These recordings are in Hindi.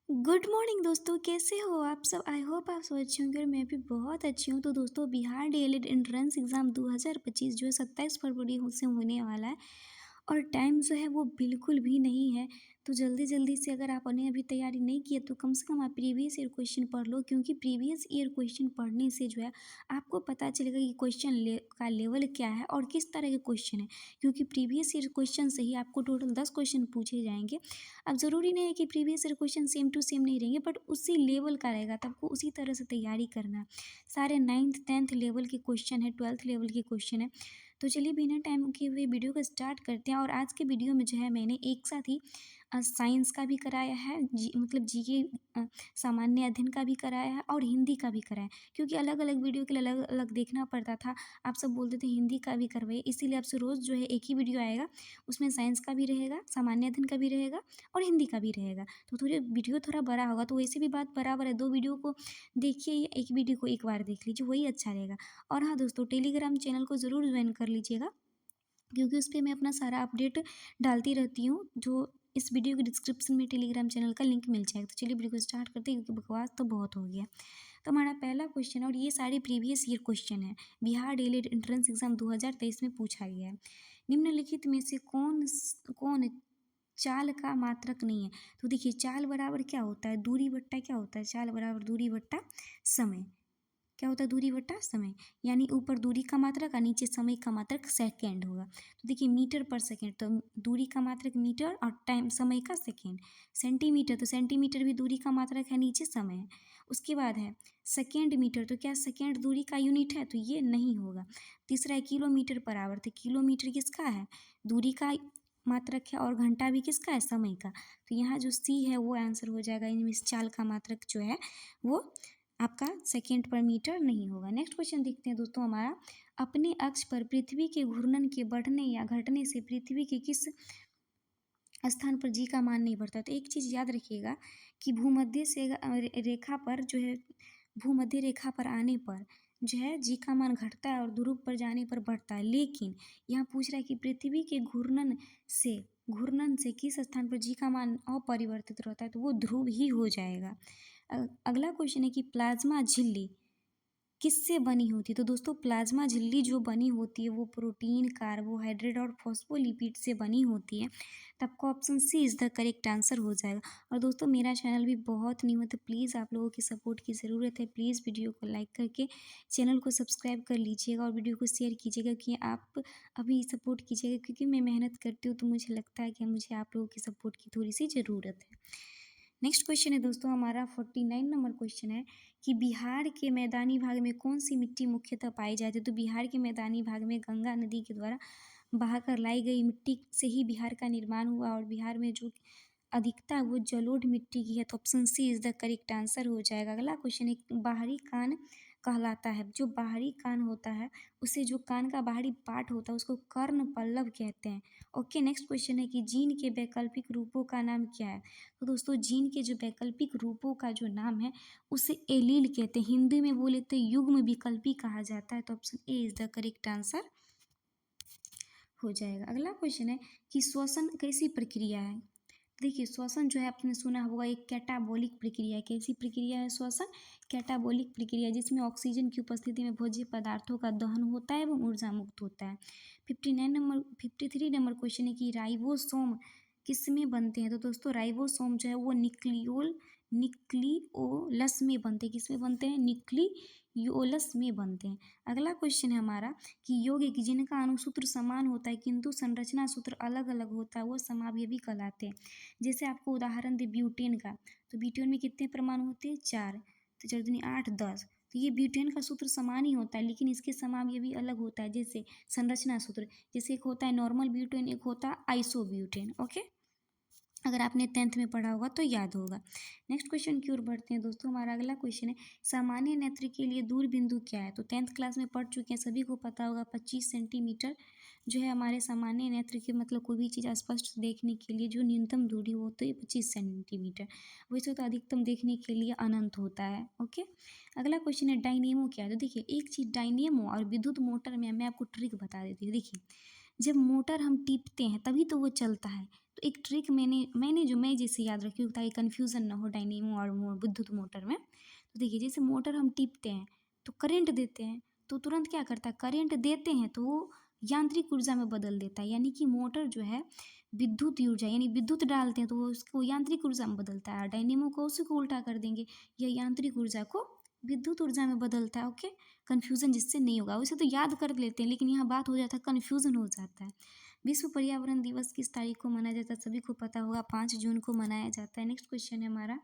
गुड मॉर्निंग दोस्तों, कैसे हो आप सब। आई होप आप सब अच्छे होंगे और मैं भी बहुत अच्छी हूँ। तो दोस्तों, बिहार डीएलएड एंट्रेंस एग्ज़ाम 2025 जो है 27 फरवरी से होने वाला है और टाइम जो है वो बिल्कुल भी नहीं है। तो जल्दी जल्दी से अगर आपने अभी तैयारी नहीं की है तो कम से कम आप प्रीवियस ईयर क्वेश्चन पढ़ लो, क्योंकि प्रीवियस ईयर क्वेश्चन पढ़ने से जो है आपको पता चलेगा कि का लेवल क्या है और किस तरह के क्वेश्चन है। क्योंकि प्रीवियस ईयर क्वेश्चन से ही आपको टोटल 10 क्वेश्चन पूछे जाएंगे। अब ज़रूरी नहीं है कि previous year question same to same नहीं रहेंगे, बट उसी लेवल का रहेगा, तो आपको उसी तरह से तैयारी करना है। सारे 9th 10th लेवल के क्वेश्चन है, 12th लेवल के क्वेश्चन है। तो चलिए बिना टाइम के हुए वीडियो को स्टार्ट करते हैं। और आज के वीडियो में जो है मैंने एक साथ ही साइंस का भी कराया है, मतलब जीके सामान्य अध्ययन का भी कराया है और हिंदी का भी कराया है, क्योंकि अलग अलग वीडियो के लिए अलग अलग देखना पड़ता था। आप सब बोलते थे हिंदी का भी करवाइए, इसीलिए आपसे रोज़ जो है एक ही वीडियो आएगा। उसमें साइंस का भी रहेगा, सामान्य अध्ययन का भी रहेगा और हिंदी का भी रहेगा। तो थोड़ी वीडियो थोड़ा बड़ा होगा, तो वैसे भी बात बराबर है, दो वीडियो को देखिए या एक वीडियो को एक बार देख लीजिए, वही अच्छा रहेगा। और हाँ दोस्तों, टेलीग्राम चैनल को ज़रूर ज्वाइन कर लीजिएगा, क्योंकि उस पे मैं अपना सारा अपडेट डालती रहती हूँ। जो इस वीडियो के डिस्क्रिप्शन में टेलीग्राम चैनल का लिंक मिल जाएगा। तो चलिए वीडियो को स्टार्ट करते हैं, क्योंकि बकवास तो बहुत हो गया। तो हमारा पहला क्वेश्चन है और ये सारे प्रीवियस ईयर क्वेश्चन है, बिहार डीएलएड एंट्रेंस एग्जाम 2023 में पूछा गया है। निम्नलिखित में से कौन चाल का मात्रक नहीं है। तो देखिए, चाल बराबर क्या होता है, दूरी बट्टा क्या होता है, चाल बराबर दूरी बट्टा समय। क्या होता है, दूरी बट्टा समय। यानी ऊपर दूरी का मात्रक और नीचे समय का मात्रक सेकेंड होगा। तो देखिए, मीटर पर सेकेंड, तो दूरी का मात्रक मीटर और टाइम समय का सेकेंड। सेंटीमीटर, तो सेंटीमीटर भी दूरी का मात्रक है, नीचे समय है। उसके बाद है सेकेंड मीटर, तो क्या सेकेंड दूरी का यूनिट है, तो ये नहीं होगा। तीसरा है किलोमीटर पर आवर, तो किलोमीटर किसका है, दूरी का मात्रक है, और घंटा भी किसका है, समय का। तो यहाँ जो सी है वो आंसर हो जाएगा, इनमें से चाल का मात्रक जो है वो आपका सेकेंड पर मीटर नहीं होगा। नेक्स्ट क्वेश्चन देखते हैं दोस्तों हमारा, अपने अक्ष पर पृथ्वी के घूर्णन के बढ़ने या घटने से पृथ्वी के किस स्थान पर जी का मान नहीं बढ़ता। तो एक चीज़ याद रखिएगा कि भूमध्य से रेखा पर जो है, भूमध्य रेखा पर आने पर जो है जी का मान घटता है और ध्रुव पर जाने पर बढ़ता है। लेकिन यहाँ पूछ रहा है कि पृथ्वी के घूर्णन से किस स्थान पर जी का मान अपरिवर्तित रहता है, तो वो ध्रुव ही हो जाएगा। अगला क्वेश्चन है कि प्लाज्मा झिल्ली किससे बनी होती है। तो दोस्तों, प्लाज्मा झिल्ली जो बनी होती है वो प्रोटीन, कार्बोहाइड्रेट और फॉस्फोलिपिड से बनी होती है। तो आपको option C is the correct answer हो जाएगा। और दोस्तों, मेरा चैनल भी बहुत न्यू है, तो प्लीज़ आप लोगों की सपोर्ट की ज़रूरत है। प्लीज़ वीडियो को लाइक करके चैनल को सब्सक्राइब कर लीजिएगा और वीडियो को शेयर कीजिएगा, कि आप अभी सपोर्ट कीजिएगा, क्योंकि मैं मेहनत करती हूँ तो मुझे लगता है कि मुझे आप लोगों की सपोर्ट की थोड़ी सी ज़रूरत है। नेक्स्ट क्वेश्चन है दोस्तों हमारा 49 नंबर क्वेश्चन है कि बिहार के मैदानी भाग में कौन सी मिट्टी मुख्यतः पाई जाती है। तो बिहार के मैदानी भाग में गंगा नदी के द्वारा बहाकर लाई गई मिट्टी से ही बिहार का निर्माण हुआ, और बिहार में जो अधिकता है वो जलोढ़ मिट्टी की है। तो option C is the correct answer हो जाएगा। अगला क्वेश्चन है, बाहरी कान कहलाता है, जो बाहरी कान होता है उसे, जो कान का बाहरी पार्ट होता है उसको कर्ण पल्लव कहते हैं। ओके, नेक्स्ट क्वेश्चन है कि जीन के वैकल्पिक रूपों का नाम क्या है। तो दोस्तों, जीन के जो वैकल्पिक रूपों का जो नाम है उसे एलील कहते हैं, हिंदी में बोले तो युग्म विकल्पी कहा जाता है। तो option A is the correct answer हो जाएगा। अगला क्वेश्चन है कि श्वसन कैसी प्रक्रिया है। देखिए, श्वसन जो है आपने सुना होगा एक कैटाबॉलिक प्रक्रिया है। कैसी प्रक्रिया है श्वसन, कैटाबॉलिक प्रक्रिया, जिसमें ऑक्सीजन की उपस्थिति में भोज्य पदार्थों का दहन होता है एवं ऊर्जा मुक्त होता है। 53 नंबर क्वेश्चन है कि राइबोसोम किसमें बनते हैं। तो दोस्तों, राइबोसोम जो है वो निक्लियोलस में बनते हैं। किसमें बनते हैं, निक्लियोलस में बनते हैं। अगला क्वेश्चन है हमारा कि यौगिक जिनका अणुसूत्र समान होता है किंतु संरचना सूत्र अलग अलग होता है वो समावयवी कहलाते हैं। जैसे आपको उदाहरण दे ब्यूटेन का, तो ब्यूटेन में कितने परमाणु होते हैं, 4, तो 4 दूनी 8 10। तो ये ब्यूटेन का सूत्र समान ही होता है, लेकिन इसके समावयवी अलग होता है। जैसे संरचना सूत्र, जैसे एक होता है नॉर्मल ब्यूटेन, एक होता है आइसोब्यूटेन। ओके, अगर आपने 10th में पढ़ा होगा तो याद होगा। नेक्स्ट क्वेश्चन की ओर बढ़ते हैं दोस्तों। हमारा अगला क्वेश्चन है, सामान्य नेत्र के लिए दूर बिंदु क्या है। तो 10th क्लास में पढ़ चुके हैं, सभी को पता होगा 25 सेंटीमीटर जो है हमारे सामान्य नेत्र के, मतलब कोई भी चीज़ स्पष्ट देखने के लिए जो न्यूनतम दूरी हो तो ये 25 सेंटीमीटर। वैसे तो अधिकतम देखने के लिए अनंत होता है। ओके, अगला क्वेश्चन है डायनेमो क्या है। तो देखिए, एक चीज़ डायनेमो और विद्युत मोटर में मैं आपको ट्रिक बता देती हूँ। देखिए, जब मोटर हम टीपते हैं तभी तो वो चलता है। तो एक ट्रिक मैं जैसे याद रखी हूँ ताकि कन्फ्यूज़न ना हो डायनेमो और विद्युत मोटर में। तो देखिए जैसे मोटर हम टीपते हैं तो करंट देते हैं, तो तुरंत क्या करता है, करंट देते हैं तो वो यांत्रिक ऊर्जा में बदल देता है, यानी कि मोटर जो है विद्युत ऊर्जा यानी विद्युत डालते हैं तो वो उसको यांत्रिक ऊर्जा में बदलता है। डायनेमो को उसी को उल्टा कर देंगे, यह यांत्रिक ऊर्जा को विद्युत ऊर्जा में बदलता है। ओके, कन्फ्यूज़न जिससे नहीं होगा, वैसे तो याद कर लेते हैं लेकिन यहाँ बात हो जाता है कन्फ्यूज़न हो जाता है। विश्व पर्यावरण दिवस किस तारीख को मनाया जाता है, सभी को पता होगा 5 जून को मनाया जाता है। नेक्स्ट क्वेश्चन है हमारा,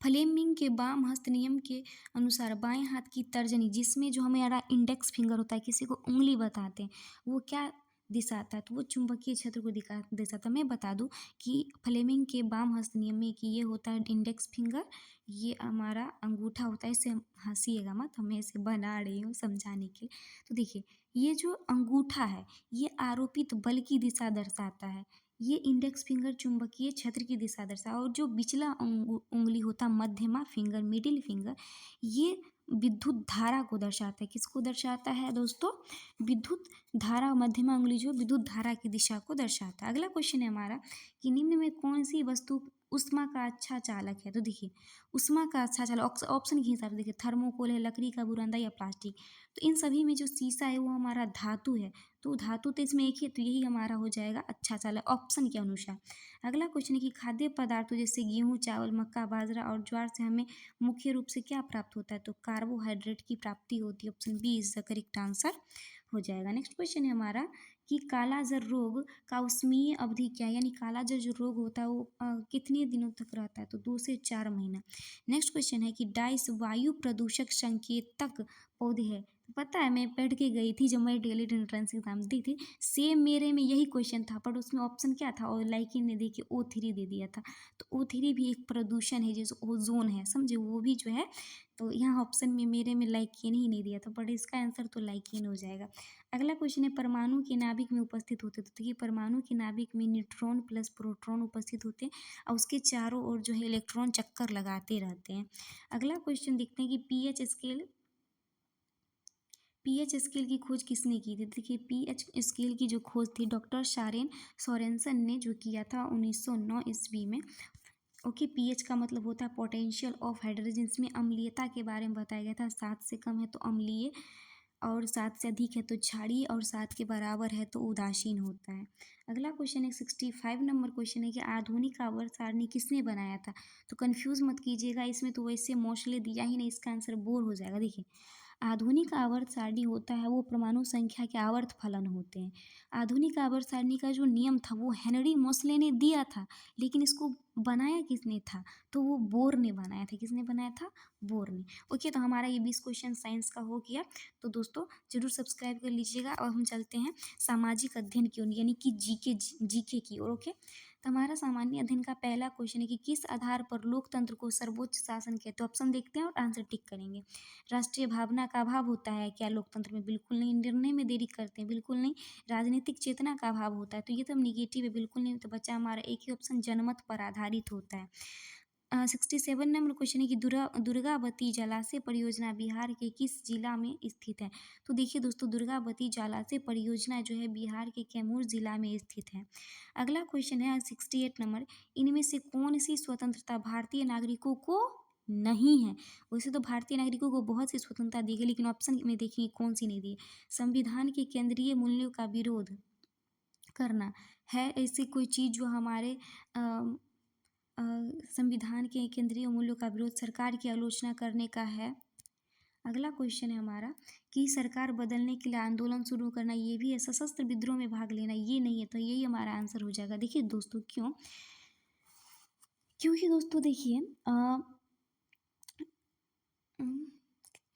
फ्लेमिंग के वाम हस्त नियम के अनुसार बाएं हाथ की तर्जनी जिसमें जो हमारा इंडेक्स फिंगर होता है, किसी को उंगली बताते हैं, वो क्या दिखाता है, तो वो चुंबकीय क्षेत्र को दिखाता है। मैं बता दूं कि फ्लेमिंग के वाम हस्त नियम में कि ये होता है इंडेक्स फिंगर, ये हमारा अंगूठा होता है। इसे हंसीएगा मत, हमें इसे बना रही हूँ समझाने के लिए। तो देखिए ये जो अंगूठा है ये आरोपित बल की दिशा दर्शाता है, ये इंडेक्स फिंगर चुंबकीय क्षेत्र की दिशा दर्शाता है, और जो पिछला उंगली होता मध्यमा फिंगर मिडिल फिंगर, ये विद्युत धारा को दर्शाता है। किसको दर्शाता है दोस्तों, विद्युत धारा। मध्यमा उंगली जो विद्युत धारा की दिशा को दर्शाता है। अगला क्वेश्चन है हमारा कि निम्न में कौन सी वस्तु उष्मा का अच्छा चालक है। तो देखिए उष्मा का अच्छा चालक ऑप्शन के हिसाब से देखिए थर्मोकोल है, लकड़ी का बुरादा या प्लास्टिक। तो इन सभी में जो शीशा है वो हमारा धातु है, तो धातु तो इसमें एक ही है, तो यही हमारा हो जाएगा अच्छा चालक ऑप्शन के अनुसार। अगला क्वेश्चन है कि खाद्य पदार्थों जैसे गेहूँ चावल मक्का बाजरा और ज्वार से हमें मुख्य रूप से क्या प्राप्त होता है, तो कार्बोहाइड्रेट की प्राप्ति होती है। Option B is the correct answer हो जाएगा। नेक्स्ट क्वेश्चन है हमारा कि कालाजार रोग का उष्मीय अवधि क्या है, यानी कालाजार जो रोग होता है वो कितने दिनों तक रहता है, तो 2 से 4 महीना। नेक्स्ट क्वेश्चन है कि डाइस वायु प्रदूषक संकेतक पौधे है। पता है मैं पढ़ के गई थी जब मैं डीएलएड एंट्रेंस एग्जाम दी थी, सेम मेरे में यही क्वेश्चन था, पर उसमें ऑप्शन क्या था, और लाइकिन ने देखिए O3 दे दिया था। तो O3 भी एक प्रदूषण है जैसे ओजोन है, समझे, वो भी जो है। तो यहाँ ऑप्शन में मेरे में लाइकिन ही नहीं दिया था, बट इसका आंसर तो लाइकिन हो जाएगा। अगला क्वेश्चन है परमाणु के नाभिक में उपस्थित होते, तो देखिए परमाणु के नाभिक में न्यूट्रॉन प्लस प्रोटॉन उपस्थित होते हैं और उसके चारों ओर जो है इलेक्ट्रॉन चक्कर लगाते रहते हैं। अगला क्वेश्चन देखते हैं कि पीएच स्केल की खोज किसने की थी। देखिए पीएच स्केल की जो खोज थी डॉक्टर शारेन सोरेनसन ने जो किया था 1909 ईस्वी में। ओके, पीएच का मतलब होता है पोटेंशियल ऑफ हाइड्रोजन, इसमें अम्लीयता के बारे में बताया गया था। 7 से कम है तो अम्लीय, और 7 से अधिक है तो क्षारीय, और 7 के बराबर है तो उदासीन होता है। अगला क्वेश्चन है 65 नंबर क्वेश्चन है कि आधुनिक आवर्त सारणी किसने बनाया था। तो कंफ्यूज मत कीजिएगा, इसमें तो वैसे मोस्टली दिया ही नहीं, इसका आंसर बोर हो जाएगा। देखिए आधुनिक आवर्त सारणी होता है वो परमाणु संख्या के आवर्त फलन होते हैं। आधुनिक आवर्त सारणी का जो नियम था वो हेनरी मोसले ने दिया था, लेकिन इसको बनाया किसने था, तो वो बोर ने बनाया था। किसने बनाया था, बोर ने। ओके, तो हमारा ये 20 क्वेश्चन साइंस का हो गया। तो दोस्तों जरूर सब्सक्राइब कर लीजिएगा, और हम चलते हैं सामाजिक अध्ययन की ओर, यानी कि जीके की ओर। ओके, तो हमारा सामान्य अध्ययन का पहला क्वेश्चन है कि किस आधार पर लोकतंत्र को सर्वोच्च शासन कहते हैं। ऑप्शन देखते हैं और आंसर टिक करेंगे। राष्ट्रीय भावना का अभाव होता है क्या लोकतंत्र में, बिल्कुल नहीं। निर्णय में देरी करते हैं, बिल्कुल नहीं। राजनीतिक चेतना का अभाव होता है, तो ये तो निगेटिव है, बिल्कुल नहीं। तो बच्चा हमारा एक ही ऑप्शन जनमत पर आधारित होता है। 67 नंबर क्वेश्चन है कि दुर्गावती जलाशय परियोजना बिहार के किस जिला में स्थित है। तो देखिए दोस्तों दुर्गावती जलाशय परियोजना जो है बिहार के कैमूर जिला में स्थित है। अगला क्वेश्चन है 68 नंबर, इनमें से कौन सी स्वतंत्रता भारतीय नागरिकों को नहीं है। वैसे तो भारतीय नागरिकों को बहुत सी स्वतंत्रता दी गई, लेकिन ऑप्शन में देखिए कौन सी नहीं दी है। संविधान के केंद्रीय मूल्यों का विरोध करना है, ऐसी कोई चीज़ जो हमारे संविधान के केंद्रीय मूल्यों का विरोध, सरकार की आलोचना करने का है। अगला क्वेश्चन है हमारा कि सरकार बदलने के लिए आंदोलन शुरू करना, ये भी है। सशस्त्र विद्रोह में भाग लेना, ये नहीं है, तो यही हमारा आंसर हो जाएगा। देखिए दोस्तों क्योंकि दोस्तों देखिए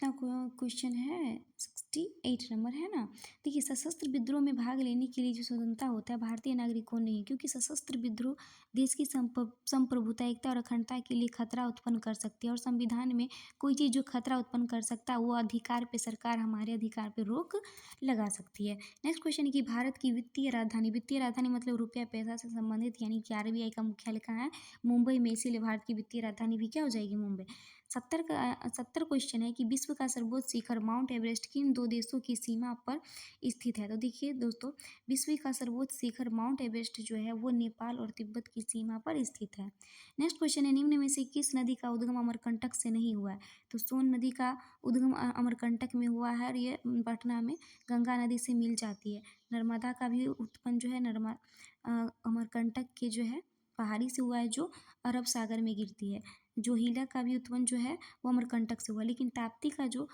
कितना क्वेश्चन है, 68 नंबर है ना। देखिए सशस्त्र विद्रोह में भाग लेने के लिए जो स्वतंत्रता होता है भारतीय नागरिकों को नहीं, क्योंकि सशस्त्र विद्रोह देश की संप्रभुता एकता और अखंडता के लिए खतरा उत्पन्न कर सकती है, और संविधान में कोई चीज़ जो खतरा उत्पन्न कर सकता है वो अधिकार पे सरकार हमारे अधिकार पे रोक लगा सकती है। नेक्स्ट क्वेश्चन है कि भारत की वित्तीय राजधानी मतलब रुपया पैसा से संबंधित, यानी कि आरबीआई का मुख्यालय कहाँ है, मुंबई में, इसीलिए भारत की वित्तीय राजधानी भी क्या हो जाएगी, मुंबई। 70 क्वेश्चन है कि विश्व का सर्वोच्च शिखर माउंट एवरेस्ट किन दो देशों की सीमा पर स्थित है। तो देखिए दोस्तों, विश्व का सर्वोच्च शिखर माउंट एवरेस्ट जो है वो नेपाल और तिब्बत की सीमा पर स्थित है। नेक्स्ट क्वेश्चन है, निम्न में से किस नदी का उद्गम अमरकंटक से नहीं हुआ है। तो सोन नदी का उद्गम अमरकंटक में हुआ है और ये पटना में गंगा नदी से मिल जाती है। नर्मदा का भी उत्पन्न जो है अमरकंटक के जो है पहाड़ी से हुआ है जो अरब सागर में गिरती है। जोहिला का भी उत्पन्न जो है वो अमरकंटक से हुआ, लेकिन ताप्ती का जो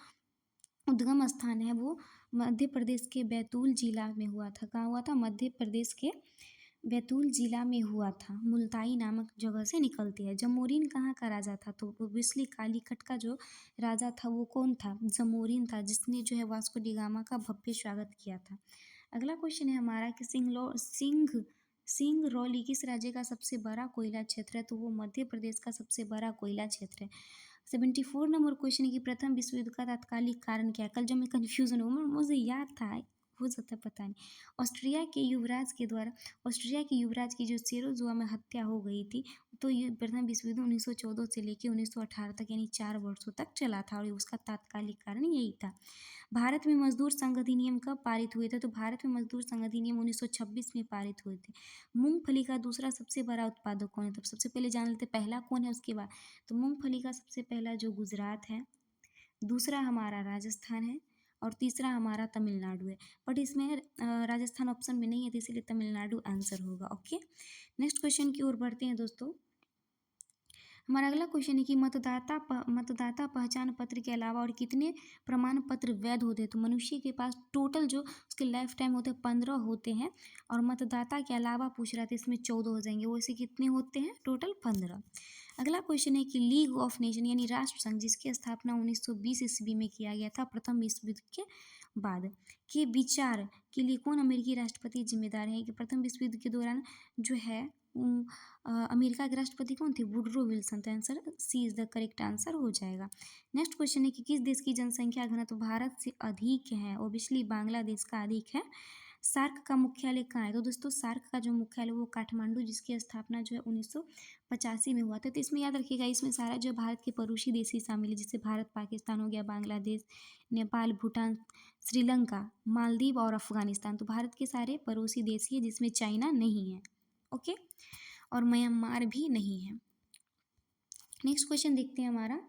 उद्गम स्थान है वो मध्य प्रदेश के बैतूल जिला में हुआ था। कहाँ हुआ था? मध्य प्रदेश के बैतूल जिला में हुआ था। मुल्ताई नामक जगह से निकलती है। जमोरिन कहाँ का राजा था? तो ओब्वियसली कालीकट का जो राजा था वो कौन था? जमोरिन था, जिसने जो है वास्को डी गामा का भव्य स्वागत किया था। अगला क्वेश्चन है हमारा कि सिंगरौली किस राज्य का सबसे बड़ा कोयला क्षेत्र है? तो वो मध्य प्रदेश का सबसे बड़ा कोयला क्षेत्र है। 74 नंबर क्वेश्चन है कि प्रथम विश्व युद्ध का तात्कालिक कारण क्या है? कल जब मैं कन्फ्यूजन हूँ, मुझे याद था, हो सकता है पता नहीं। ऑस्ट्रिया के युवराज की जो सेरोजुआ में हत्या हो गई थी, तो ये प्रथम विश्व युद्ध 1914 से लेकर 1918 तक यानी 4 वर्षों तक चला था और उसका तात्कालिक कारण यही था। भारत में मजदूर संघ अधिनियम कब पारित हुए थे? तो भारत में मजदूर संघ अधिनियम 1926 में पारित हुए थे। मूंगफली का दूसरा सबसे बड़ा उत्पादक कौन है? तो सबसे पहले जान लेते पहला कौन है उसके बाद। तो मूंगफली का सबसे पहला जो गुजरात है, दूसरा हमारा राजस्थान है और तीसरा हमारा तमिलनाडु है। बट इसमें राजस्थान ऑप्शन में नहीं है, तो इसीलिए तमिलनाडु आंसर होगा। ओके, नेक्स्ट क्वेश्चन की ओर बढ़ते हैं दोस्तों। हमारा अगला क्वेश्चन है कि मतदाता पहचान पत्र के अलावा और कितने प्रमाण पत्र वैध होते हैं? तो मनुष्य के पास टोटल जो उसके लाइफ टाइम होते हैं 15 होते हैं, और मतदाता के अलावा पूछ रहा था इसमें 14 हो जाएंगे। वैसे कितने होते हैं? टोटल 15। अगला क्वेश्चन है कि लीग ऑफ नेशन यानी राष्ट्र संघ जिसकी स्थापना 1920 ईस्वी में किया गया था प्रथम विश्व युद्ध के बाद, के विचार के लिए कौन अमेरिकी राष्ट्रपति जिम्मेदार है? कि प्रथम विश्व युद्ध के दौरान जो है अमेरिका के राष्ट्रपति कौन थे? Woodrow Wilson. तो answer C is the correct answer हो जाएगा। नेक्स्ट क्वेश्चन है कि किस देश की जनसंख्या घनत्व भारत से अधिक है? ओबियसली बांग्लादेश का अधिक है। सार्क का मुख्यालय कहाँ है? तो दोस्तों सार्क का जो मुख्यालय वो काठमांडू, जिसकी स्थापना जो है 1985 में हुआ था। तो इसमें याद रखिएगा, इसमें सारा जो भारत के पड़ोसी देश ही शामिल है, जैसे भारत पाकिस्तान हो गया, बांग्लादेश, नेपाल, भूटान, श्रीलंका, मालदीव और अफगानिस्तान। तो भारत के सारे पड़ोसी देश ही है, जिसमें चाइना नहीं है। ओके, और म्यांमार भी नहीं है। नेक्स्ट क्वेश्चन देखते हैं हमारा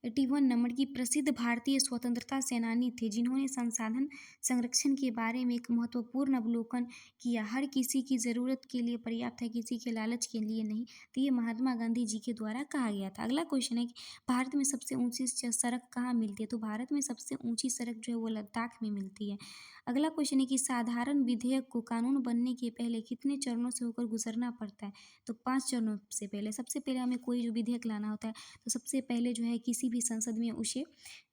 81 नंबर की प्रसिद्ध भारतीय स्वतंत्रता सेनानी थे जिन्होंने संसाधन संरक्षण के बारे में एक महत्वपूर्ण अवलोकन किया। हर किसी की ज़रूरत के लिए पर्याप्त है, किसी के लालच के लिए नहीं। तो ये महात्मा गांधी जी के द्वारा कहा गया था। अगला क्वेश्चन है कि भारत में सबसे ऊंची सड़क कहाँ मिलती है? तो भारत में सबसे ऊंची सड़क जो है वो लद्दाख में मिलती है। अगला क्वेश्चन है कि साधारण विधेयक को कानून बनने के पहले कितने चरणों से होकर गुजरना पड़ता है? तो 5 चरणों से पहले। सबसे पहले हमें कोई जो विधेयक लाना होता है, तो सबसे पहले जो है किसी भी संसद में उसे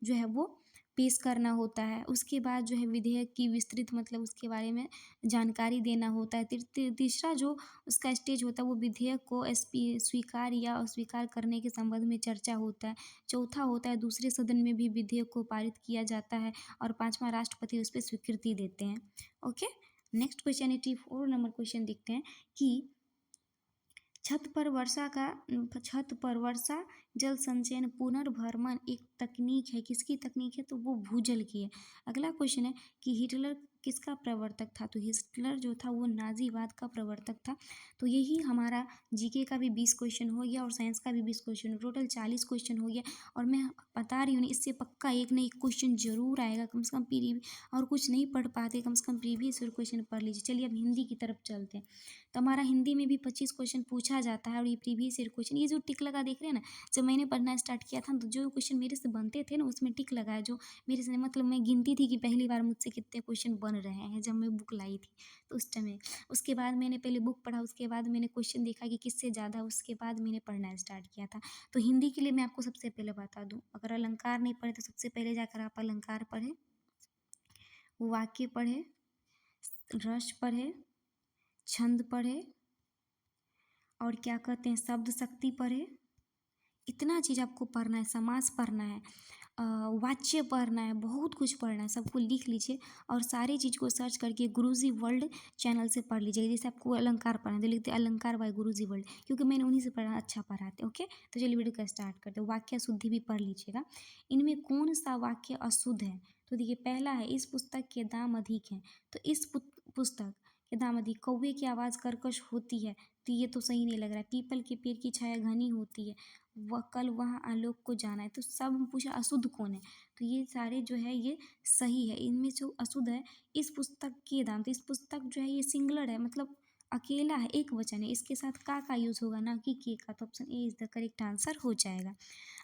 जो है वो पेश करना होता है। उसके बाद जो है विधेयक की विस्तृत मतलब उसके बारे में जानकारी देना होता है। तीसरा जो उसका स्टेज होता है वो विधेयक को स्वीकार या अस्वीकार करने के संबंध में चर्चा होता है। चौथा होता है दूसरे सदन में भी विधेयक को पारित किया जाता है, और पांचवा राष्ट्रपति उस पर स्वीकृति देते हैं। Okay, next question 84 number question देखते हैं कि छत पर वर्षा जल संचयन पुनर्भरण एक तकनीक है। किसकी तकनीक है? तो वो भूजल की है। अगला क्वेश्चन है कि हिटलर किसका प्रवर्तक था? तो हिटलर जो था वो नाजीवाद का प्रवर्तक था। तो यही हमारा जीके का भी 20 क्वेश्चन हो गया और साइंस का भी 20 क्वेश्चन, टोटल 40 क्वेश्चन हो गया। और मैं बता रही हूँ इससे पक्का एक ना एक क्वेश्चन जरूर आएगा। कम से कम और कुछ नहीं पढ़ पाते, कम से कम प्रीवियस क्वेश्चन पढ़ लीजिए। चलिए अब हिंदी की तरफ चलते हैं। तो हमारा हिंदी में भी 25 क्वेश्चन पूछा जाता है, और ये प्रीवियस ईयर क्वेश्चन, ये जो टिक लगा देख रहे हैं ना, जब मैंने पढ़ना स्टार्ट किया था तो जो क्वेश्चन मेरे से बनते थे ना उसमें टिक लगाया, जो मेरे से मतलब मैं गिनती थी कि पहली बार मुझसे कितने क्वेश्चन बन रहे हैं जब मैं बुक लाई थी तो उस टाइम। उसके बाद मैंने पहले बुक पढ़ा, उसके बाद मैंने क्वेश्चन देखा कि किससे ज़्यादा, उसके बाद मैंने पढ़ना स्टार्ट किया था। तो हिंदी के लिए मैं आपको सबसे पहले बता दूँ, अगर अलंकार नहीं पढ़े तो सबसे पहले जाकर आप अलंकार पढ़े, वाक्य पढ़े, रस पढ़े, छंद पढ़े, और क्या कहते हैं शब्द शक्ति पढ़े। इतना चीज़ आपको पढ़ना है। समास पढ़ना है, वाच्य पढ़ना है, बहुत कुछ पढ़ना है, सबको लिख लीजिए और सारी चीज़ को सर्च करके गुरुजी वर्ल्ड चैनल से पढ़ लीजिएगा। जैसे आपको अलंकार पढ़ना है तो लिखते अलंकार बाय गुरुजी वर्ल्ड, क्योंकि मैंने उन्हीं से पढ़ा, अच्छा पढ़ाते हैं। ओके, तो चलिए वीडियो को स्टार्ट करते हैं। वाक्य शुद्धि भी पढ़ लीजिएगा। इनमें कौन सा वाक्य अशुद्ध है? तो देखिए पहला है, इस पुस्तक के दाम अधिक हैं। तो इस पुस्तक के दाम अधिक, कौवे की आवाज़ कर्कश होती है, तो ये तो सही नहीं लग रहा है। पीपल के पेड़ की छाया घनी होती है, वह कल वहाँ आलोक को जाना है। तो सब पूछा अशुद्ध कौन है, तो ये सारे जो है ये सही है। इनमें जो अशुद्ध है, इस पुस्तक के दाम, तो इस पुस्तक जो है ये सिंगुलर है, मतलब अकेला है, एक वचन है, इसके साथ का यूज़ होगा, ना कि के का। तो option A is the correct answer हो जाएगा।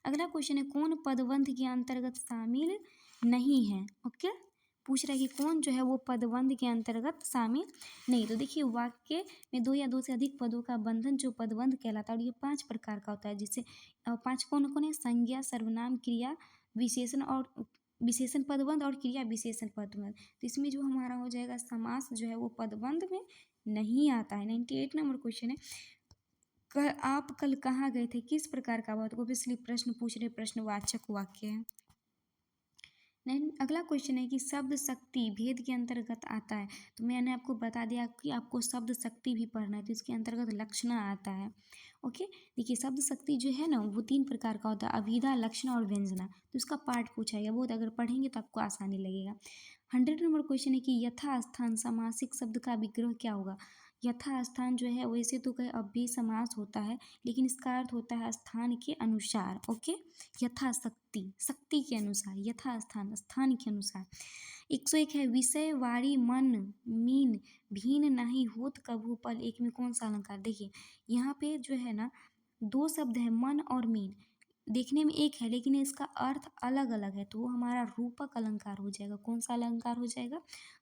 अगला क्वेश्चन है, कौन पदबंध के अंतर्गत शामिल नहीं है? ओके, पूछ रहा है कि कौन जो है वो पदबंध के अंतर्गत शामिल नहीं। तो देखिए वाक्य में दो या दो से अधिक पदों का बंधन जो पदबंध कहलाता है, और ये 5 प्रकार का होता है, जिससे 5 कौन कौन है? संज्ञा, सर्वनाम, क्रिया विशेषण और विशेषण पदबंध और क्रिया विशेषण पदबंध। तो इसमें जो हमारा हो जाएगा समास जो है वो पदबंध में नहीं आता है। 98 नंबर क्वेश्चन है, आप कल कहाँ गए थे? किस प्रकार का बहुत ऑब्वियसली प्रश्न पूछ रहे, प्रश्नवाचक वाक्य है। नहीं, अगला क्वेश्चन है कि शब्द शक्ति भेद के अंतर्गत आता है। तो मैंने आपको बता दिया कि आपको शब्द शक्ति भी पढ़ना है, तो इसके अंतर्गत लक्षणा आता है। ओके, देखिए शब्द शक्ति जो है ना वो 3 प्रकार का होता है, अभिधा, लक्षणा और व्यंजना। तो इसका पार्ट पूछा गया बहुत, अगर पढ़ेंगे तो आपको आसानी लगेगा। 100 नंबर क्वेश्चन है कि यथास्थान समासिक शब्द का विग्रह क्या होगा? यथास्थान जो है वैसे तो कहीं अव्यय समास होता है, लेकिन इसका अर्थ होता है स्थान के अनुसार। ओके, यथाशक्ति, शक्ति के अनुसार, यथास्थान, स्थान के अनुसार। 101 है, विषय वारी मन मीन भीन नहीं होत कभू पल एक में कौन सा अलंकार? देखिए यहाँ पे जो है ना 2 शब्द है, मन और मीन, देखने में एक है लेकिन इसका अर्थ अलग अलग है, तो वो हमारा रूपक अलंकार हो जाएगा। कौन सा अलंकार हो जाएगा?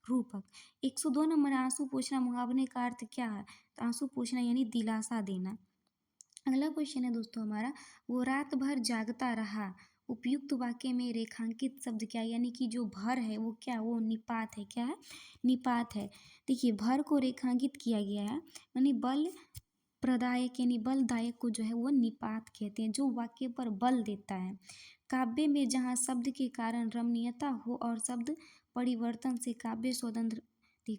रूपक। 102 नंबर, आंसू पोंछना मुहावरे का अर्थ क्या है? तो आंसू पोंछना यानी दिलासा देना। अगला क्वेश्चन है दोस्तों हमारा, वो रात भर जागता रहा, उपयुक्त वाक्य में रेखांकित शब्द क्या है? यानी कि जो भर है वो क्या है? वो निपात है। क्या है? निपात है। देखिए भर को रेखांकित किया गया है, यानी बल प्रदायक यानी बलदायक को जो है वो निपात कहते हैं, जो वाक्य पर बल देता है। काव्य में जहाँ शब्द के कारण रमणीयता हो और शब्द परिवर्तन से काव्य स्वतंत्र,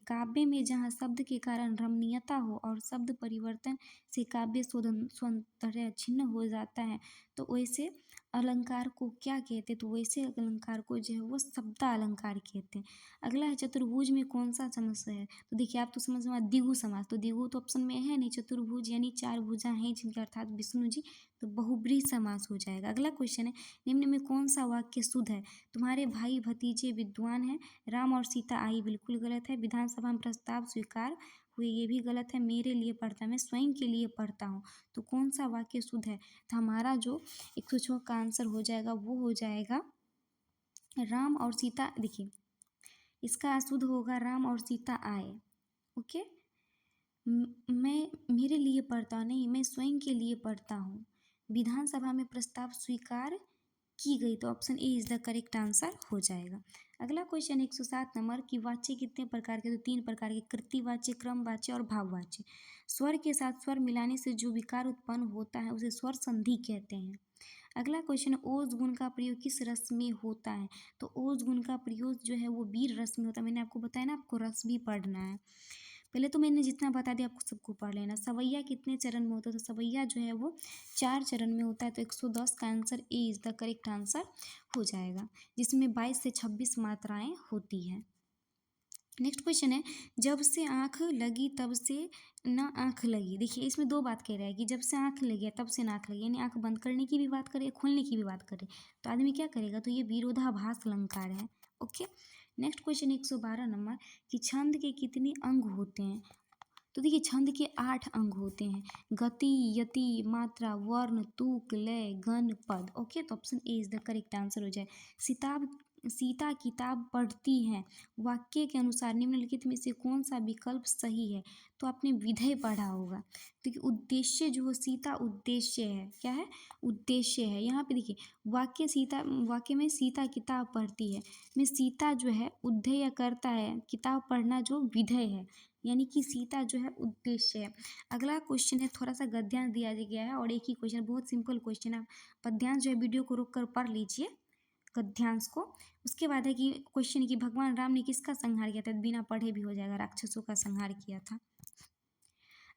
काव्य में जहाँ शब्द के कारण रमणीयता हो और शब्द परिवर्तन से काव्य स्वतंत्र छिन्न हो जाता है, तो वैसे अलंकार को क्या कहते हैं? तो वैसे अलंकार को जो है वो शब्दा अलंकार कहते हैं। अगला है, चतुर्भुज में कौन सा समास है? तो देखिए आप तो समझ में द्विगु समास, तो द्विगु तो ऑप्शन में है नहीं, चतुर्भुज यानी 4 भुजा हैं जिनके अर्थात विष्णु जी, तो बहुब्रीहि समास हो जाएगा। अगला क्वेश्चन है, निम्न में कौन सा वाक्य शुद्ध है? तुम्हारे भाई भतीजे विद्वान हैं, राम और सीता आई, बिल्कुल गलत है। विधानसभा में प्रस्ताव स्वीकार हुए, ये भी गलत है। मेरे लिए पढ़ता, मैं स्वयं के लिए पढ़ता हूँ, तो कौन सा वाक्य शुद्ध है? तो हमारा जो 106 का आंसर हो जाएगा वो हो जाएगा राम और सीता। देखिए इसका अशुद्ध होगा राम और सीता आए। ओके, मैं मेरे लिए पढ़ता नहीं, मैं स्वयं के लिए पढ़ता हूँ। विधानसभा में प्रस्ताव स्वीकार की गई, तो option A is the correct answer हो जाएगा। अगला क्वेश्चन 107 नंबर की वाच्य कितने प्रकार के? तो 3 प्रकार के, कृतिवाच्य, क्रमवाच्य और भाववाच्य। स्वर के साथ स्वर मिलाने से जो विकार उत्पन्न होता है उसे स्वर संधि कहते हैं। अगला क्वेश्चन, ओज गुण का प्रयोग किस रस में होता है? तो ओज गुण का प्रयोग जो है वो वीर रस में होता है। मैंने आपको बताया ना, आपको रस भी पढ़ना है। पहले तो मैंने जितना बता दिया आपको सबको पढ़ लेना। सवैया कितने चरण में होता है? तो सवैया जो है वो 4 चरण में होता है, तो 110 का answer A is the correct answer हो जाएगा, जिसमें 22 से 26 मात्राएं होती हैं। नेक्स्ट क्वेश्चन है, जब से आँख लगी तब से ना आँख लगी। देखिए इसमें 2 बात कह रहा है कि जब से आँख लगी है तब से ना आँख लगी, यानी आँख बंद करने की भी बात करे, खोलने की भी बात करे, तो आदमी क्या करेगा? तो ये विरोधाभास अलंकार है। ओके, नेक्स्ट क्वेश्चन 112 नंबर कि छंद के कितने अंग होते हैं? तो देखिए छंद के 8 अंग होते हैं, गति, यति, मात्रा, वर्ण, तुक, लय, गण, पद। ओके, तो option A is the correct answer हो जाए। सीता किताब पढ़ती हैं, वाक्य के अनुसार निम्नलिखित में से कौन सा विकल्प सही है? तो आपने विधेय पढ़ा होगा। तो उद्देश्य जो हो, सीता उद्देश्य है। क्या है? उद्देश्य है। यहाँ पे देखिए वाक्य में सीता किताब पढ़ती है, में सीता जो है उद्धेय करता है, किताब पढ़ना जो विधेय है, यानी कि सीता जो है उद्देश्य है। अगला क्वेश्चन है, थोड़ा सा गद्यांश दिया गया है और एक ही क्वेश्चन, बहुत सिंपल क्वेश्चन है। पद्यांश जो है वीडियो को रोक कर पढ़ लीजिए, गद्यांश को। उसके बाद है कि क्वेश्चन है कि भगवान राम ने किसका संहार किया था, बिना पढ़े भी हो जाएगा, राक्षसों का संहार किया था।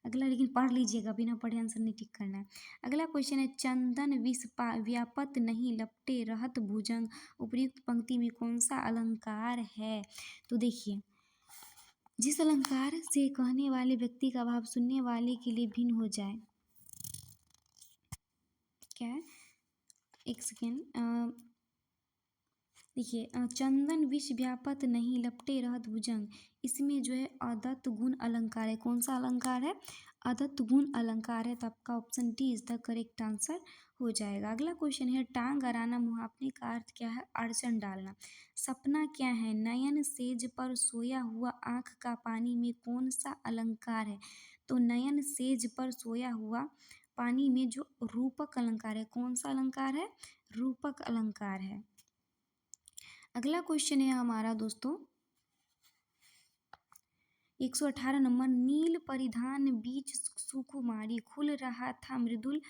अगला लेकिन पढ़ लीजिएगा, बिना पढ़े आंसर नहीं टिक करना है। अगला क्वेश्चन है चंदन विष व्यापत नहीं लपटे रहत भुजंग, उपयुक्त पंक्ति में कौन सा अलंकार है। तो देखिए, जिस अलंकार से कहने वाले व्यक्ति का भाव सुनने वाले के लिए भिन्न हो जाए, क्या है, एक सेकेंड, देखिए, चंदन विष व्यापत नहीं लपटे रहत भुजंग, इसमें जो है अदत्त गुण अलंकार है। कौन सा अलंकार है, अदत्त गुण अलंकार है। तो आपका option D is the correct answer हो जाएगा। अगला क्वेश्चन है टांग अराना मुहावरे का अर्थ क्या है, अड़चन डालना। सपना क्या है, नयन सेज पर सोया हुआ आंख का पानी में कौन सा अलंकार है। तो नयन सेज पर सोया हुआ पानी में जो रूपक अलंकार है, कौन सा अलंकार है, रूपक अलंकार है। अगला क्वेश्चन है हमारा दोस्तों 118 नंबर, नील परिधान बीच सुकुमारी, खुल रहा था मृदुल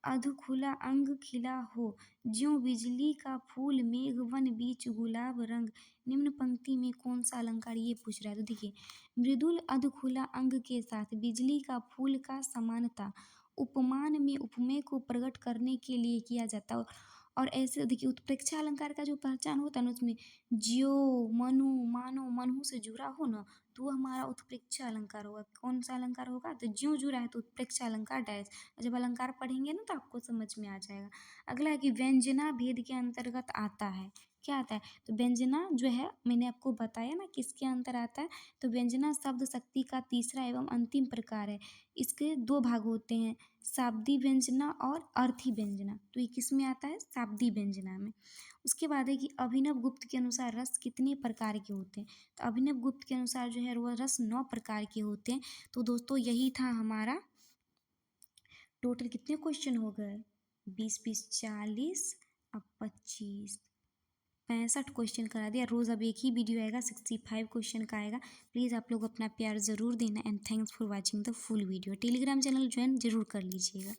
अधखुला अंग खिला हो, ज्यों बिजली का फूल मेघवन बीच गुलाब रंग, निम्न पंक्ति में कौन सा अलंकार, ये पूछ रहा है। तो देखिए, मृदुल अधखुला अंग के साथ बिजली का फूल का समानता उपमान में उपमेय को प्रकट करने के लिए किया जाता है। और ऐसे देखिए, उत्प्रेक्षा अलंकार का जो पहचान होता है ना, उसमें ज्यो मनु मानो मनहु से जुड़ा हो ना, तो वो हमारा उत्प्रेक्षा अलंकार होगा। कौन सा अलंकार होगा, तो ज्यों जुड़ा है तो उत्प्रेक्षा अलंकार डायरेक्ट। जब अलंकार पढ़ेंगे ना तो आपको समझ में आ जाएगा। अगला है कि व्यंजना भेद के अंतर्गत आता है, क्या आता है। तो व्यंजना जो है मैंने आपको बताया ना किसके अंतर आता है। तो व्यंजना शब्द शक्ति का तीसरा एवं अंतिम प्रकार है। इसके दो भाग होते हैं, शाब्दी व्यंजना और अर्थी व्यंजना। तो ये किस में आता है, शाब्दी व्यंजना में। उसके बाद है कि अभिनव गुप्त के अनुसार रस कितने प्रकार के होते हैं। तो अभिनव गुप्त के अनुसार जो है वो रस 9 प्रकार के होते हैं। तो दोस्तों यही था हमारा, टोटल कितने क्वेश्चन हो गए, 20 40, अब 25, 65 क्वेश्चन करा दिया। रोज़ अब एक ही वीडियो आएगा, 65 क्वेश्चन का आएगा। प्लीज़ आप लोग अपना प्यार ज़रूर देना and thanks for watching the full video. Telegram channel join जरूर कर लीजिएगा।